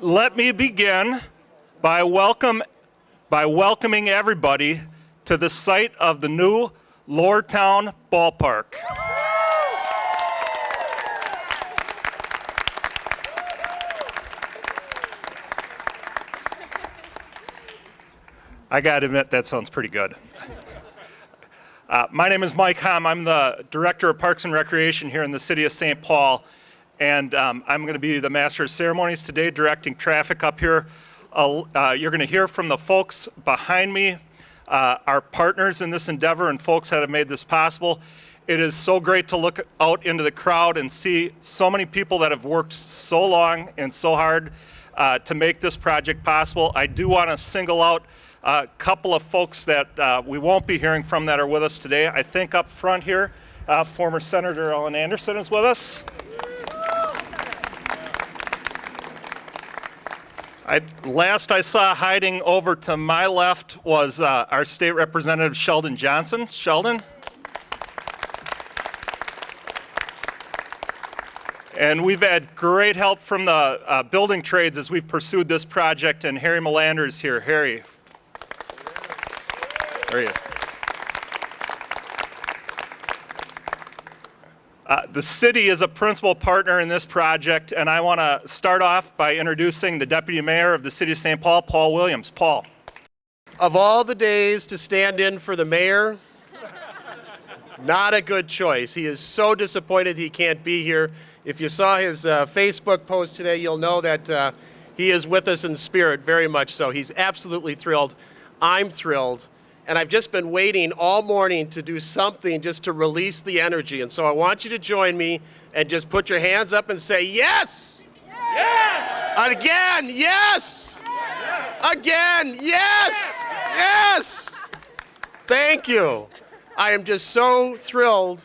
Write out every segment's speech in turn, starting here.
Let me begin by welcoming everybody to the site of the new Lowertown Ballpark. I gotta admit, that sounds pretty good. My name is Mike Hom. I'm the Director of Parks and Recreation here in the city of St. Paul, and I'm going to be the Master of Ceremonies today, directing traffic up here. You're going to hear from the folks behind me, our partners in this endeavor and folks that have made this possible. It is so great to look out into the crowd and see so many people that have worked so long and so hard to make this project possible. I do want to single out a couple of folks that we won't be hearing from that are with us today. I think up front here, former Senator Ellen Anderson is with us. Last I saw hiding over to my left was our state representative, Sheldon Johnson. Sheldon? And we've had great help from the building trades as we've pursued this project, and Harry Melander is here. Harry. There you are. The city is a principal partner in this project, and I want to start off by introducing the Deputy Mayor of the City of St. Paul, Paul Williams. Paul. Of all the days to stand in for the mayor, not a good choice. He is so disappointed he can't be here. If you saw his Facebook post today, you'll know that he is with us in spirit, very much so. He's absolutely thrilled. I'm thrilled. And I've just been waiting all morning to do something just to release the energy. And so I want you to join me and just put your hands up and say, yes! Yes! Again, yes! Yes! Again, yes! Yes! Thank you. I am just so thrilled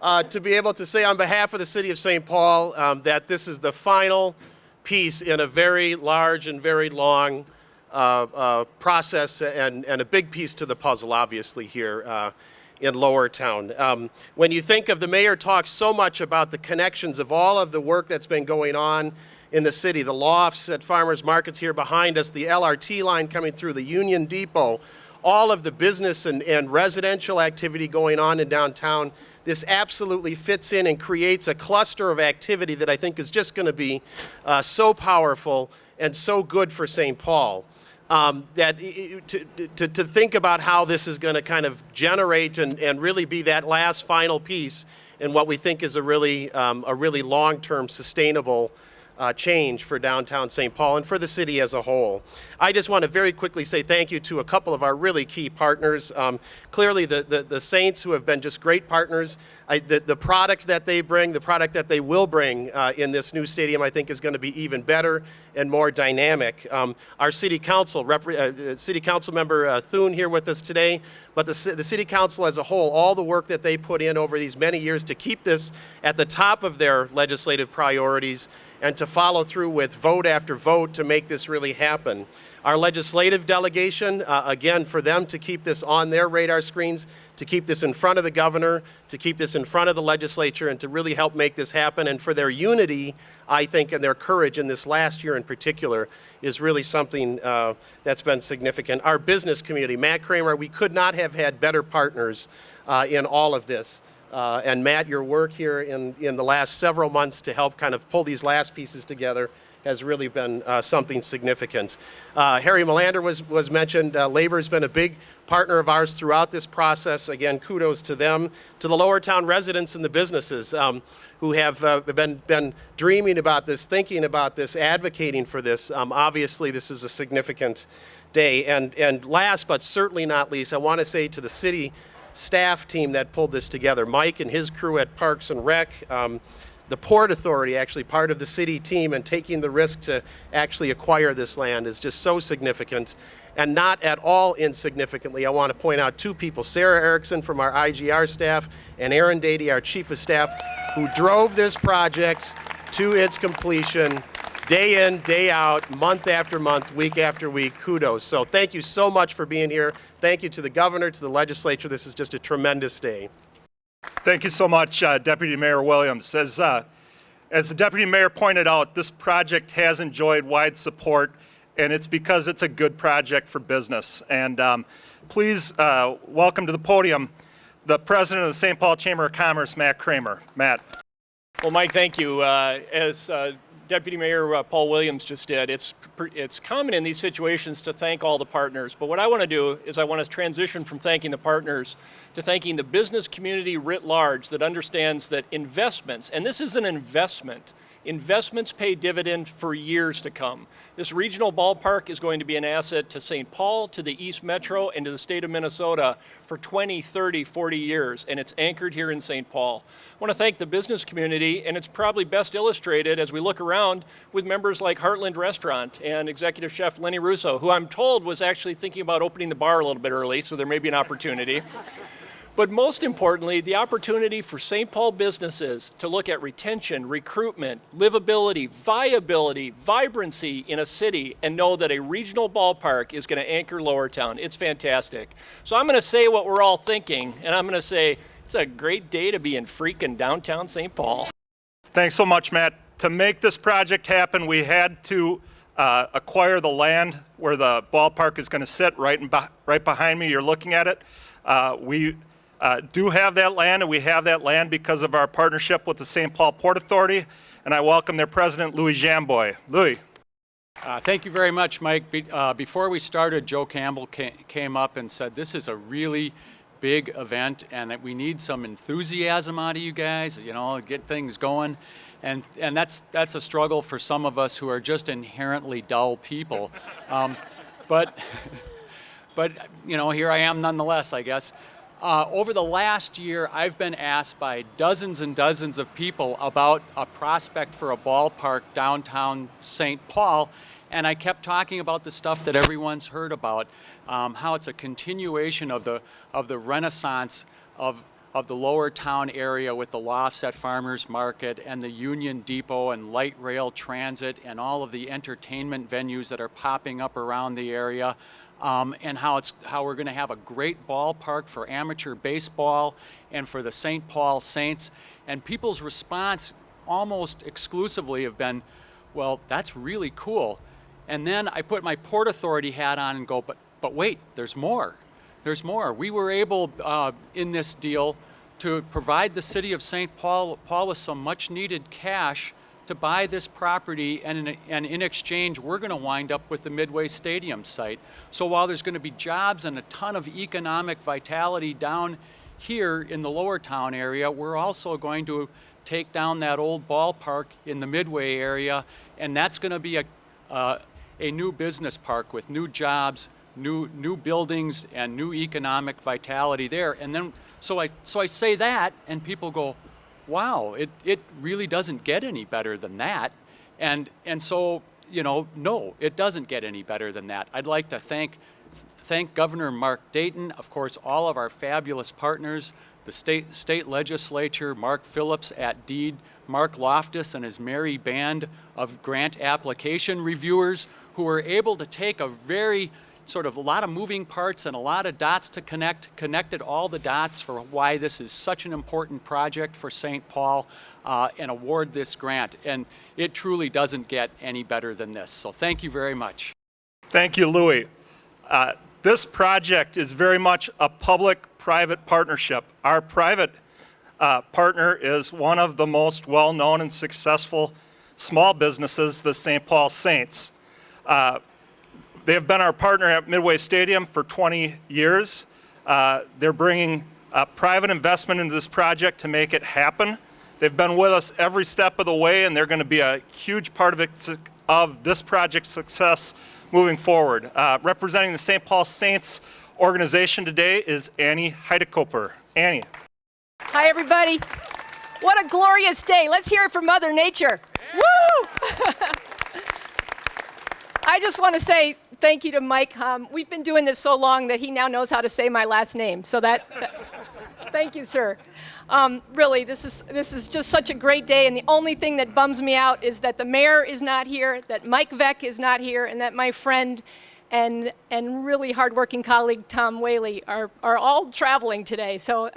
to be able to say on behalf of the City of St. Paul that this is the final piece in a very large and very long process and a big piece to the puzzle, obviously, here in Lowertown. When you think of, the mayor talks so much about the connections of all of the work that's been going on in the city, the lofts at farmers markets here behind us, the LRT line coming through, the Union Depot, all of the business and residential activity going on in downtown. This absolutely fits in and creates a cluster of activity that I think is just going to be so powerful and so good for St. Paul. To think about how this is going to kind of generate and really be that last final piece in what we think is a really long-term sustainable change for downtown St. Paul and for the city as a whole. I just want to very quickly say thank you to a couple of our really key partners. Clearly the Saints, who have been just great partners. The product that they bring, the product that they will bring in this new stadium, I think is going to be even better and more dynamic. Our city council, city council member Thune here with us today, but the city council as a whole, all the work that they put in over these many years to keep this at the top of their legislative priorities and to follow through with vote after vote to make this really happen. Our legislative delegation, again, for them to keep this on their radar screens, to keep this in front of the governor, to keep this in front of the legislature, and to really help make this happen. And for their unity, I think, and their courage in this last year in particular is really something that's been significant. Our business community, Matt Kramer, we could not have had better partners in all of this. And Matt, your work here in the last several months to help kind of pull these last pieces together has really been something significant. Harry Melander was mentioned. Labor has been a big partner of ours throughout this process. Again, kudos to them, to the Lowertown residents and the businesses who have been dreaming about this, thinking about this, advocating for this. Obviously, this is a significant day. And last but certainly not least, I want to say to the city staff team that pulled this together, Mike and his crew at Parks and Rec, the Port Authority, actually part of the city team, and taking the risk to actually acquire this land is just so significant. And not at all insignificantly, I want to point out two people, Sarah Erickson from our IGR staff and Aaron Dady, our chief of staff, who drove this project to its completion day in, day out, month after month, week after week. Kudos. So thank you so much for being here. Thank you to the governor, to the legislature. This is just a tremendous day. Thank you so much, Deputy Mayor Williams. As the deputy mayor pointed out, this project has enjoyed wide support, and it's because it's a good project for business. And please welcome to the podium the president of the St. Paul Chamber of Commerce, Matt Kramer. Matt. Well, Mike, thank you. As Deputy Mayor Paul Williams just did, it's common in these situations to thank all the partners. But what I want to do is I want to transition from thanking the partners to thanking the business community writ large that understands that investments, and this is an investment, investments pay dividend for years to come. This regional ballpark is going to be an asset to St. Paul, to the East Metro, and to the state of Minnesota for 20, 30, 40 years, and it's anchored here in St. Paul. I want to thank the business community, and it's probably best illustrated as we look around with members like Heartland Restaurant and Executive Chef Lenny Russo, who I'm told was actually thinking about opening the bar a little bit early, so there may be an opportunity. But most importantly, the opportunity for St. Paul businesses to look at retention, recruitment, livability, viability, vibrancy in a city and know that a regional ballpark is going to anchor Lowertown. It's fantastic. So I'm going to say what we're all thinking, and I'm going to say it's a great day to be in freaking downtown St. Paul. Thanks so much, Matt. To make this project happen, we had to acquire the land where the ballpark is going to sit right behind me. You're looking at it. We do have that land, and we have that land because of our partnership with the St. Paul Port Authority, and I welcome their president, Louis Jamboy. Louis. Thank you very much, Mike. Before we started, Joe Campbell came up and said this is a really big event and that we need some enthusiasm out of you guys, you know, get things going. And that's a struggle for some of us who are just inherently dull people. But you know, here I am nonetheless, I guess. Over the last year, I've been asked by dozens and dozens of people about a prospect for a ballpark downtown St. Paul, and I kept talking about the stuff that everyone's heard about, how it's a continuation of the renaissance of the Lowertown area with the lofts at Farmers Market and the Union Depot and light rail transit and all of the entertainment venues that are popping up around the area. And how we're going to have a great ballpark for amateur baseball and for the St. Paul Saints. And people's response almost exclusively have been, well, that's really cool. And then I put my Port Authority hat on and go, but wait, there's more. There's more. We were able in this deal to provide the city of St. Paul with some much needed cash to buy this property, and in exchange, we're going to wind up with the Midway Stadium site. So while there's going to be jobs and a ton of economic vitality down here in the Lowertown area, we're also going to take down that old ballpark in the Midway area, and that's going to be a new business park with new jobs, new buildings, and new economic vitality there. And then, so I say that, and people go, wow, it really doesn't get any better than that. And so, you know, no, it doesn't get any better than that. I'd like to thank Governor Mark Dayton, of course, all of our fabulous partners, the state legislature, Mark Phillips at Deed, Mark Loftus and his merry band of grant application reviewers who were able to take a very sort of a lot of moving parts and a lot of dots to connected all the dots for why this is such an important project for St. Paul and award this grant. And it truly doesn't get any better than this. So thank you very much. Thank you, Louis. This project is very much a public-private partnership. Our private partner is one of the most well-known and successful small businesses, the St. Paul Saints. They have been our partner at Midway Stadium for 20 years. They're bringing private investment into this project to make it happen. They've been with us every step of the way, and they're going to be a huge part of this project's success moving forward. Representing the St. Paul Saints organization today is Annie Heidekoper. Annie. Hi, everybody. What a glorious day. Let's hear it from Mother Nature. Woo! I just want to say thank you to Mike. We've been doing this so long that he now knows how to say my last name. So thank you, sir. Really, this is just such a great day, and the only thing that bums me out is that the mayor is not here, that Mike Veck is not here, and that my friend and really hardworking colleague Tom Whaley are all traveling today. So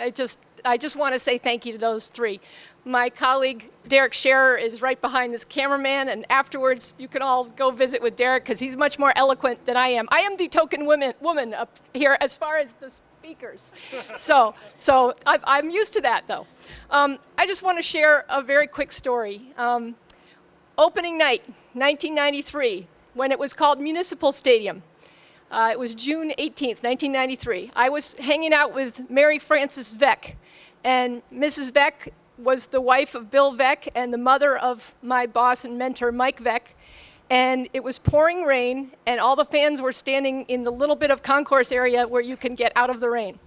I just want to say thank you to those three. My colleague Derek Scherer is right behind this cameraman, and afterwards you can all go visit with Derek because he's much more eloquent than I am. I am the token woman up here as far as the speakers. So I'm used to that though. I just want to share a very quick story. Opening night, 1993, when it was called Municipal Stadium. It was June 18th, 1993. I was hanging out with Mary Frances Veck, and Mrs. Veck was the wife of Bill Veck and the mother of my boss and mentor, Mike Veck. And it was pouring rain, and all the fans were standing in the little bit of concourse area where you can get out of the rain.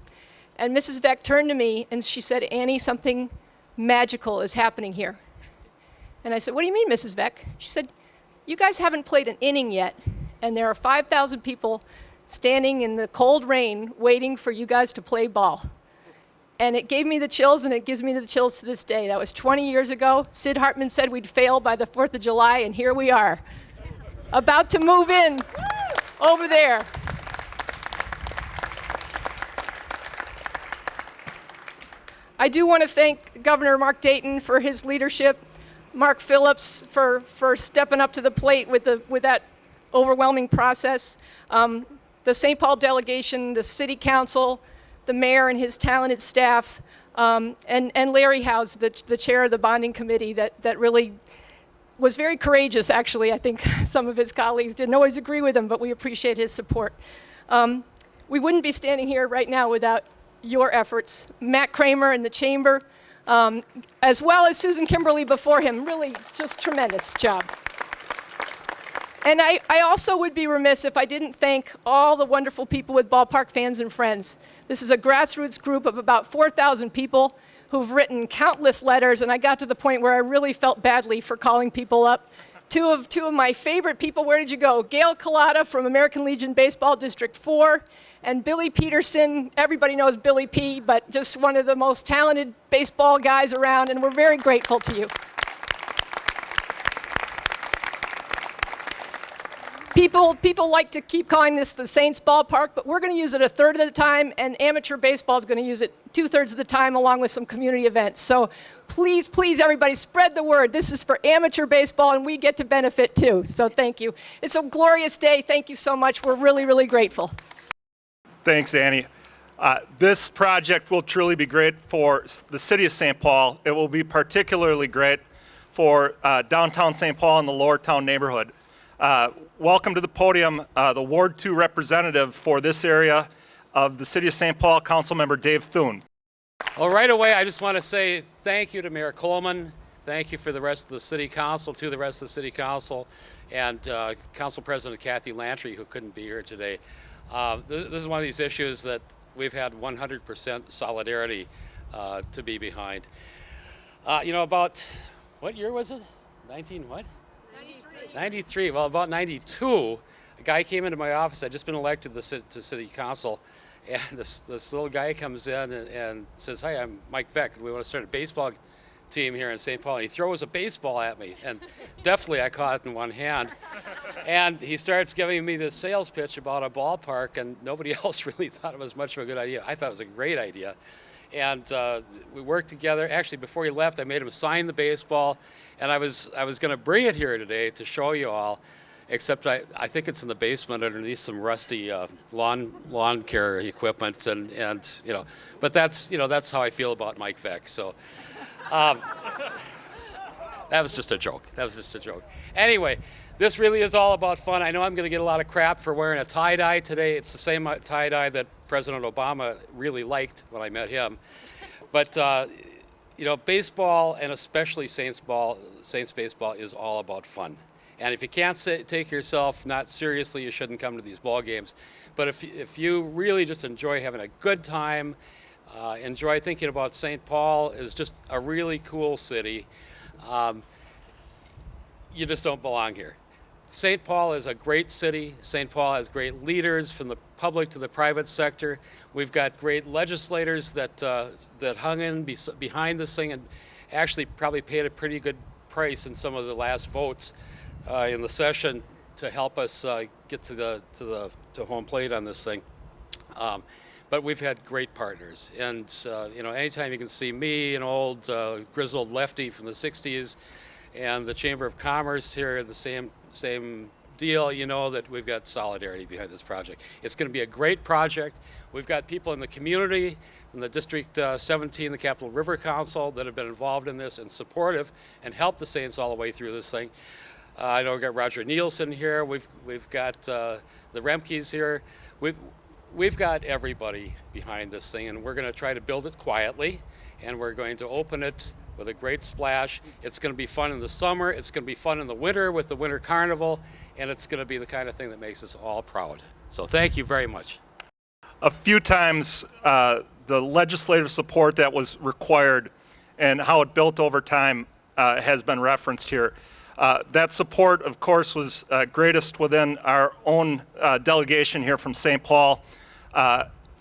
And Mrs. Veck turned to me and she said, "Annie, something magical is happening here." And I said, "What do you mean, Mrs. Veck?" She said, "You guys haven't played an inning yet, and there are 5,000 people standing in the cold rain waiting for you guys to play ball." And it gave me the chills, and it gives me the chills to this day. That was 20 years ago. Sid Hartman said we'd fail by the 4th of July, and here we are, about to move in over there. I do want to thank Governor Mark Dayton for his leadership, Mark Phillips for stepping up to the plate with that overwhelming process, the St. Paul delegation, the city council, the mayor and his talented staff, and Larry Howes, the chair of the bonding committee, that really was very courageous, actually. I think some of his colleagues didn't always agree with him, but we appreciate his support. We wouldn't be standing here right now without your efforts. Matt Kramer in the chamber, as well as Susan Kimberly before him, really just tremendous job. And I also would be remiss if I didn't thank all the wonderful people with Ballpark Fans and Friends. This is a grassroots group of about 4,000 people who've written countless letters, and I got to the point where I really felt badly for calling people up. Two of my favorite people, where did you go? Gail Collada from American Legion Baseball District 4, and Billy Peterson. Everybody knows Billy P., but just one of the most talented baseball guys around, and we're very grateful to you. People like to keep calling this the Saints ballpark, but we're going to use it a third of the time, and amateur baseball is going to use it 2/3 of the time, along with some community events. So please, please, everybody, spread the word. This is for amateur baseball, and we get to benefit too. So thank you. It's a glorious day. Thank you so much. We're really, really grateful. Thanks, Annie. This project will truly be great for the city of St. Paul. It will be particularly great for downtown St. Paul and the Lowertown neighborhood. Welcome to the podium, the Ward 2 representative for this area of the City of St. Paul, Councilmember Dave Thune. Well, right away, I just want to say thank you to Mayor Coleman. Thank you for the rest of the City Council, to the rest of the City Council, and Council President Kathy Lantry, who couldn't be here today. This is one of these issues that we've had 100% solidarity to be behind. About, what year was it? 19 what? 93. Well, about 92, a guy came into my office. I'd just been elected to City Council, and this little guy comes in and says, "Hi, I'm Mike Beck, and we want to start a baseball team here in St. Paul." And he throws a baseball at me, and definitely I caught it in one hand. And he starts giving me this sales pitch about a ballpark, and nobody else really thought it was much of a good idea. I thought it was a great idea. And we worked together. Actually, before he left, I made him sign the baseball. And I was going to bring it here today to show you all, except I think it's in the basement underneath some rusty lawn care equipment, and but that's how I feel about Mike Veck. So that was just a joke. Anyway, this really is all about fun. I know I'm going to get a lot of crap for wearing a tie-dye today. It's the same tie-dye that President Obama really liked when I met him, but. Baseball, and especially Saints baseball, is all about fun. And if you can't take yourself not seriously, you shouldn't come to these ball games. But if you really just enjoy having a good time, enjoy thinking about St. Paul is just a really cool city, you just don't belong here. St. Paul is a great city. St. Paul has great leaders from the public to the private sector. We've got great legislators that hung in behind this thing and actually probably paid a pretty good price in some of the last votes in the session to help us get to home plate on this thing. but we've had great partners. And, anytime you can see me, an old grizzled lefty from the 60s, and the Chamber of Commerce here, the same deal, you know that we've got solidarity behind this project. It's going to be a great project. We've got people in the community, from the District 17, the Capital River Council, that have been involved in this and supportive and helped the Saints all the way through this thing. I know we've got Roger Nielsen here. We've got the Remkes here. We've got everybody behind this thing, and we're going to try to build it quietly, and we're going to open it with a great splash. It's going to be fun in the summer. It's going to be fun in the winter with the Winter Carnival, and it's going to be the kind of thing that makes us all proud. So thank you very much. A few times, the legislative support that was required and how it built over time has been referenced here. That support, of course, was greatest within our own delegation here from St. Paul.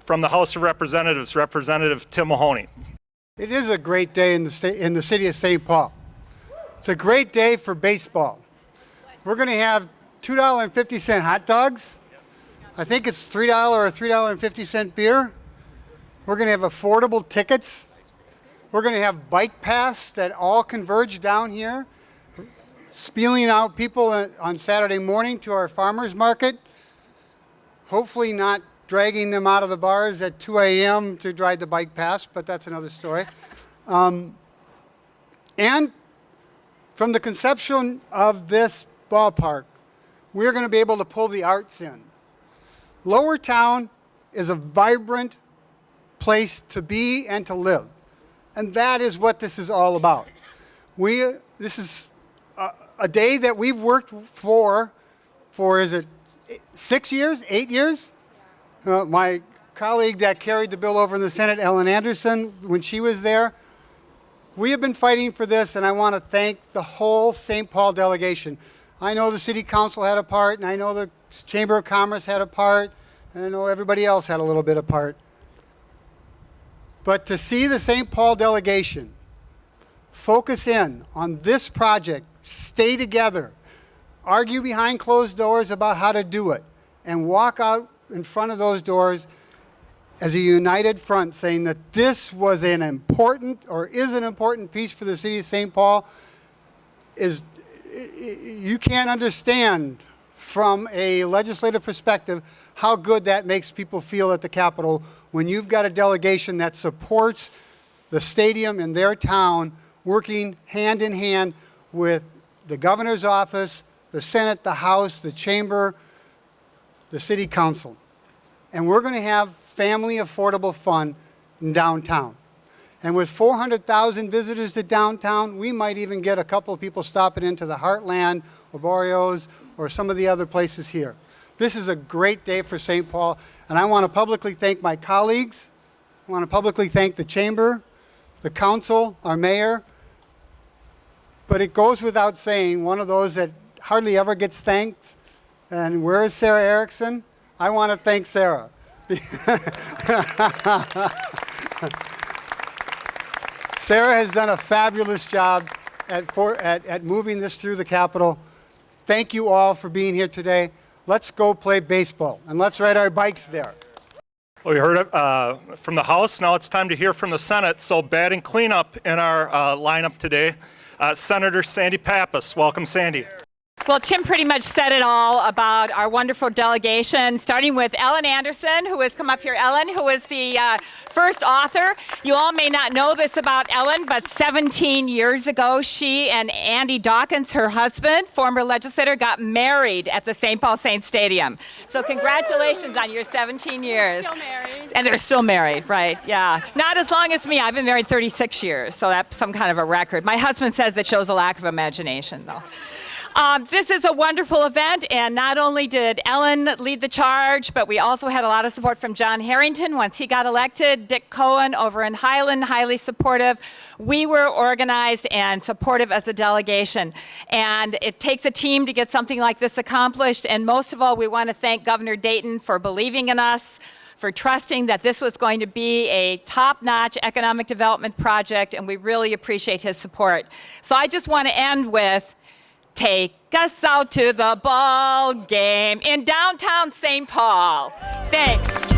From the House of Representatives, Representative Tim Mahoney. It is a great day in the city of St. Paul. It's a great day for baseball. We're going to have $2.50 hot dogs. I think it's $3 or $3.50 beer. We're going to have affordable tickets. We're going to have bike paths that all converge down here, spieling out people on Saturday morning to our farmers market. Hopefully not dragging them out of the bars at 2 a.m. to ride the bike paths, but that's another story. And from the conception of this ballpark, we're going to be able to pull the arts in. Lowertown is a vibrant place to be and to live. And that is what this is all about. This is a day that we've worked for is it 6 years, 8 years? My colleague that carried the bill over in the Senate, Ellen Anderson, when she was there, we have been fighting for this, and I want to thank the whole St. Paul delegation. I know the City Council had a part, and I know the Chamber of Commerce had a part, and I know everybody else had a little bit of part. But to see the St. Paul delegation focus in on this project, stay together, argue behind closed doors about how to do it, and walk out in front of those doors as a united front saying that this was an important or is an important piece for the city of St. Paul you can't understand from a legislative perspective how good that makes people feel at the Capitol when you've got a delegation that supports the stadium in their town working hand in hand with the governor's office, the Senate, the House, the Chamber, the City Council. And we're going to have family affordable fun in downtown. And with 400,000 visitors to downtown, we might even get a couple of people stopping into the Heartland or Boreos or some of the other places here. This is a great day for St. Paul, and I want to publicly thank my colleagues. I want to publicly thank the Chamber, the Council, our Mayor. But it goes without saying, one of those that hardly ever gets thanked, and where is Sarah Erickson? I want to thank Sarah. Sarah has done a fabulous job at moving this through the Capitol. Thank you all for being here today. Let's go play baseball, and let's ride our bikes there. Well, we heard it from the House. Now it's time to hear from the Senate. So batting cleanup in our lineup today, Senator Sandy Pappas. Welcome, Sandy. Well, Tim pretty much said it all about our wonderful delegation, starting with Ellen Anderson, who has come up here. Ellen, who is the first author. You all may not know this about Ellen, but 17 years ago, she and Andy Dawkins, her husband, former legislator, got married at the St. Paul Saints Stadium. So congratulations on your 17 years. Still married. And they're still married, right? Yeah. Not as long as me. I've been married 36 years, so that's some kind of a record. My husband says that shows a lack of imagination, though. This is a wonderful event, and not only did Ellen lead the charge, but we also had a lot of support from John Harrington once he got elected, Dick Cohen over in Highland, highly supportive. We were organized and supportive as a delegation, and it takes a team to get something like this accomplished, and most of all, we want to thank Governor Dayton for believing in us, for trusting that this was going to be a top-notch economic development project, and we really appreciate his support. So I just want to end with, take us out to the ball game in downtown St. Paul. Thanks.